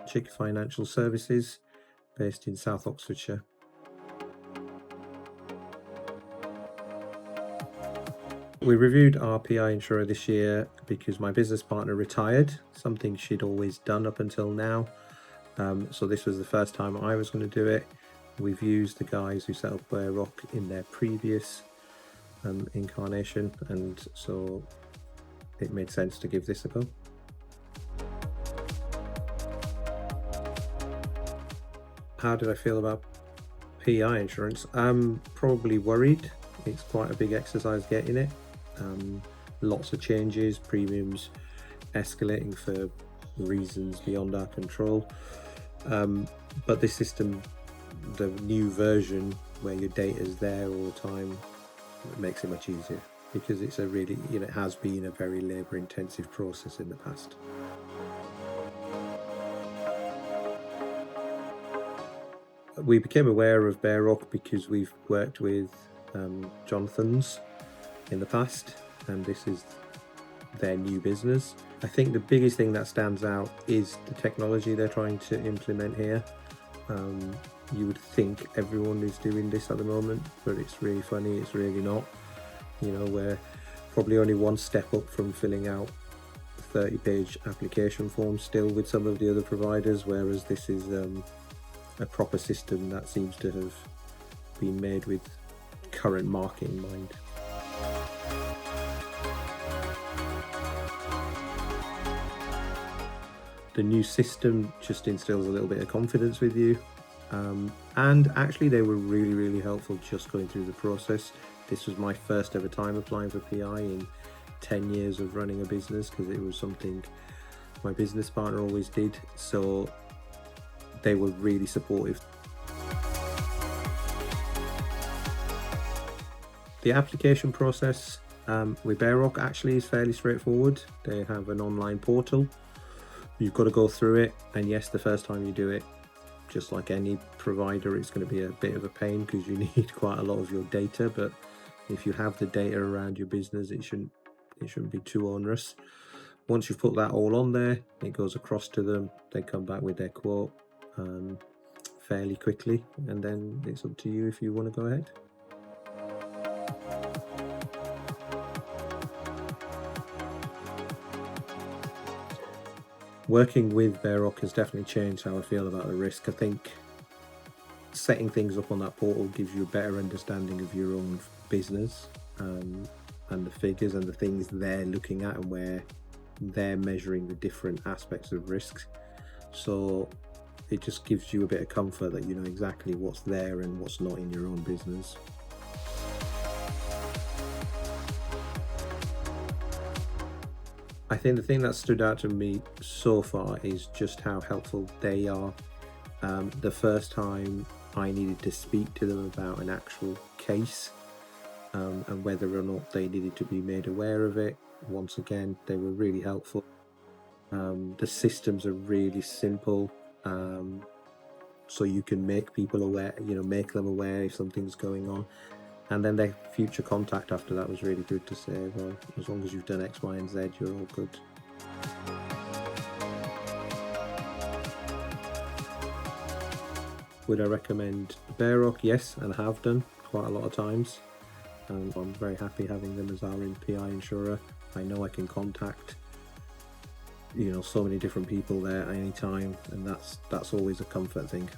Chick Financial Services, based in South Oxfordshire. We reviewed our PI insurer this year because my business partner retired, something she'd always done up until now. So this was the first time I was going to do it. We've used the guys who set up BareRock in their previous incarnation, and so it made sense to give this a go. How did I feel about PI insurance? I'm probably worried. It's quite a big exercise getting it. Lots of changes, premiums escalating for reasons beyond our control. But this system, the new version where your data is there all the time, it makes it much easier, because it's a really, it has been a very labor intensive process in the past. We became aware of BareRock because we've worked with Jonathan's in the past, and this is their new business. I think the biggest thing that stands out is the technology they're trying to implement here. You would think everyone is doing this at the moment, but it's really funny, it's really not. We're probably only one step up from filling out 30-page application forms still with some of the other providers, whereas this is a proper system that seems to have been made with current market in mind. The new system just instills a little bit of confidence with you, and actually they were really helpful just going through the process. This was my first ever time applying for PI in 10 years of running a business, because it was something my business partner always did, so they were really supportive. The application process with BareRock actually is fairly straightforward. They have an online portal. You've got to go through it, and yes, the first time you do it, just like any provider, it's going to be a bit of a pain because you need quite a lot of your data, but if you have the data around your business, it shouldn't be too onerous. Once you've put that all on there, it goes across to them, they come back with their quote fairly quickly, and then it's up to you if you want to go ahead. Working with BareRock has definitely changed how I feel about the risk. I think setting things up on that portal gives you a better understanding of your own business and the figures and the things they're looking at and where they're measuring the different aspects of risks. So it just gives you a bit of comfort that you know exactly what's there and what's not in your own business. I think the thing that stood out to me so far is just how helpful they are. The first time I needed to speak to them about an actual case and whether or not they needed to be made aware of it, once again, they were really helpful. The systems are really simple, so you can make people aware, make them aware if something's going on. And then their future contact after that was really good to say, well, as long as you've done X, Y, and Z, you're all good. Would I recommend BareRock? Yes, and have done quite a lot of times. I'm very happy having them as our PI insurer. I know I can contact, so many different people there at any time, and that's always a comfort thing.